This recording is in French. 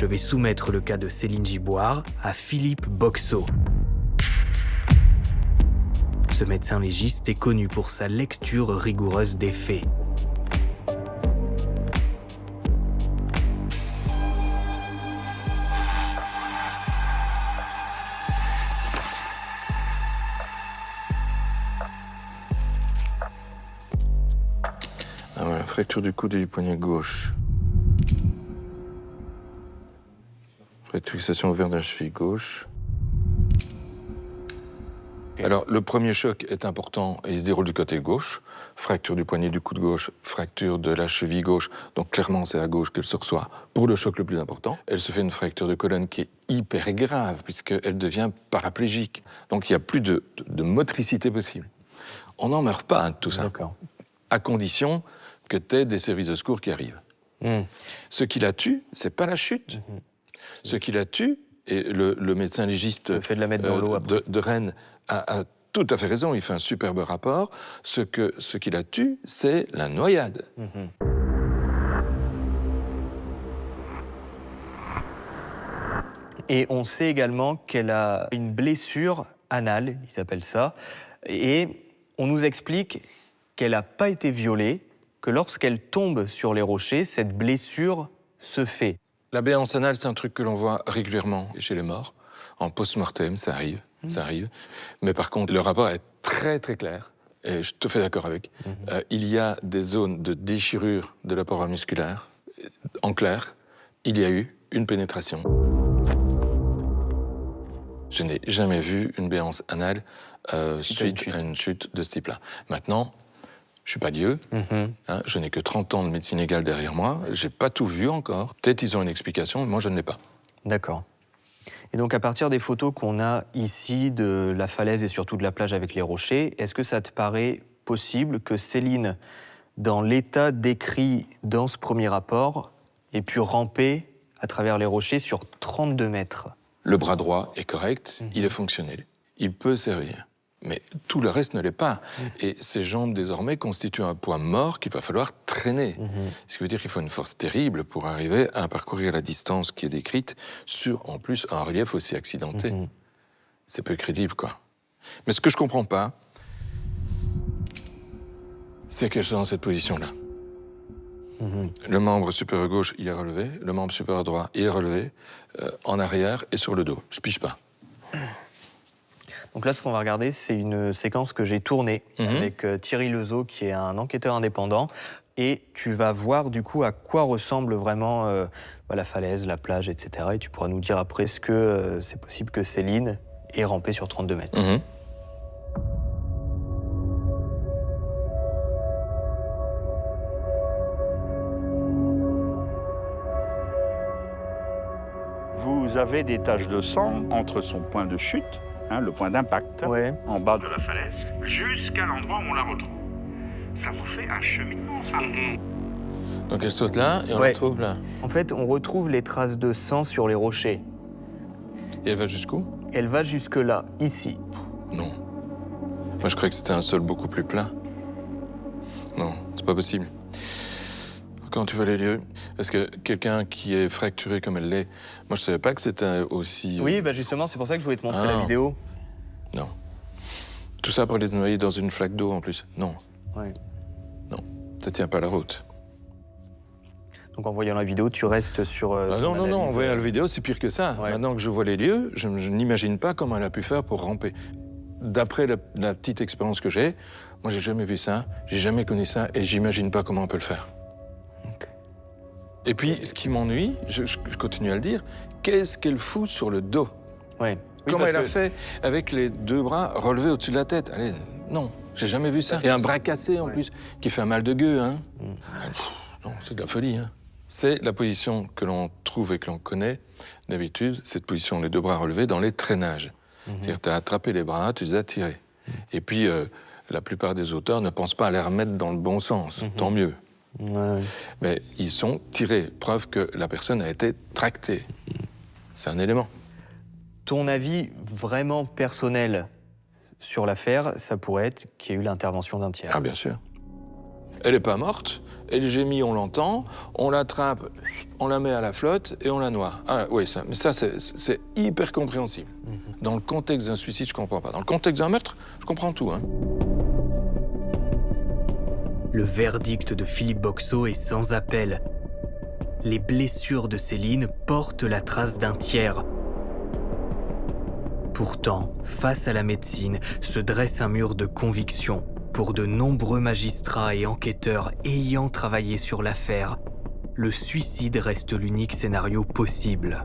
Je vais soumettre le cas de Céline Giboire à Philippe Boxeau. Ce médecin légiste est connu pour sa lecture rigoureuse des faits. Ah voilà, fracture du coude et du poignet gauche. Fixation ouverte de la cheville gauche. Alors, le premier choc est important et il se déroule du côté gauche. Fracture du poignet du coude gauche, fracture de la cheville gauche. Donc, clairement, c'est à gauche qu'elle se reçoit pour le choc le plus important. Elle se fait une fracture de colonne qui est hyper grave puisqu'elle devient paraplégique. Donc, il n'y a plus de motricité possible. On n'en meurt pas de tout ça. D'accord. À condition que tu aies des services de secours qui arrivent. Ce qui la tue, c'est pas la chute. Ce qui la tue, et le médecin légiste Ça fait de la mettre dans l'eau après. de Rennes a tout à fait raison, il fait un superbe rapport. Ce qui la tue, c'est la noyade. Et on sait également qu'elle a une blessure anale, ils appellent ça, et on nous explique qu'elle n'a pas été violée, que lorsqu'elle tombe sur les rochers, cette blessure se fait. La béance anale, c'est un truc que l'on voit régulièrement chez les morts. En post-mortem, ça arrive, ça arrive. Mais par contre, le rapport est très très clair, et je te fais d'accord avec. Il y a des zones de déchirure de la paroi musculaire. En clair, il y a eu une pénétration. Je n'ai jamais vu une béance anale suite à une chute de ce type-là. Maintenant, je ne suis pas Dieu, hein, je n'ai que 30 ans de médecine légale derrière moi, je n'ai pas tout vu encore. Peut-être ils ont une explication, mais moi je ne l'ai pas. D'accord. Et donc à partir des photos qu'on a ici de la falaise et surtout de la plage avec les rochers, est-ce que ça te paraît possible que Céline, dans l'état décrit dans ce premier rapport, ait pu ramper à travers les rochers sur 32 mètres? Le bras droit est correct, il est fonctionnel, il peut servir. Mais tout le reste ne l'est pas. Et ces jambes, désormais, constituent un poids mort qu'il va falloir traîner. Ce qui veut dire qu'il faut une force terrible pour arriver à parcourir la distance qui est décrite sur, en plus, un relief aussi accidenté. C'est peu crédible, quoi. Mais ce que je comprends pas, c'est qu'elle soit dans cette position-là. Le membre supérieur gauche, il est relevé. Le membre supérieur droit, il est relevé. En arrière et sur le dos. Je pige pas. Donc là, ce qu'on va regarder, c'est une séquence que j'ai tournée avec Thierry Lezeau, qui est un enquêteur indépendant. Et tu vas voir du coup à quoi ressemble vraiment la falaise, la plage, etc. Et tu pourras nous dire après ce que c'est possible que Céline ait rampé sur 32 mètres. Vous avez des taches de sang entre son point de chute, le point d'impact, en bas de la falaise, jusqu'à l'endroit où on la retrouve. Ça vous fait un cheminement, ça. Donc elle saute là et on la retrouve là. En fait, on retrouve les traces de sang sur les rochers. Et elle va jusqu'où? Elle va jusque là, ici. Non. Moi je croyais que c'était un sol beaucoup plus plat. Non, c'est pas possible. Quand tu vois les lieux, parce que quelqu'un qui est fracturé comme elle l'est, moi je savais pas que c'était aussi... Oui, justement, c'est pour ça que je voulais te montrer la vidéo. Non. Tout ça pour les noyer dans une flaque d'eau en plus. Non. Non, ça tient pas la route. Donc en voyant la vidéo, tu restes sur... non, en voyant la vidéo, c'est pire que ça. Maintenant que je vois les lieux, je n'imagine pas comment elle a pu faire pour ramper. D'après la petite expérience que j'ai, moi j'ai jamais vu ça, j'ai jamais connu ça, et j'imagine pas comment on peut le faire. Et puis, ce qui m'ennuie, je continue à le dire, qu'est-ce qu'elle fout sur le dos? Comment elle a fait avec les deux bras relevés au-dessus de la tête? Allez, non, j'ai jamais vu ça. Et un bras cassé en plus, qui fait un mal de gueux. Non, c'est de la folie. C'est la position que l'on trouve et que l'on connaît d'habitude, cette position, les deux bras relevés, dans les traînages. C'est-à-dire, tu as attrapé les bras, tu les as tirés. Et puis, la plupart des auteurs ne pensent pas à les remettre dans le bon sens, tant mieux. Mais ils sont tirés, preuve que la personne a été tractée. C'est un élément. Ton avis vraiment personnel sur l'affaire, ça pourrait être qu'il y ait eu l'intervention d'un tiers. Ah bien sûr. Elle n'est pas morte, Elle gémit, on l'entend, on l'attrape, on la met à la flotte et on la noie. Ah oui, mais ça c'est hyper compréhensible. Dans le contexte d'un suicide, je comprends pas. Dans le contexte d'un meurtre, je comprends tout. Hein. Le verdict de Philippe Boxeau est sans appel. Les blessures de Céline portent la trace d'un tiers. Pourtant, face à la médecine, se dresse un mur de conviction. Pour de nombreux magistrats et enquêteurs ayant travaillé sur l'affaire, le suicide reste l'unique scénario possible.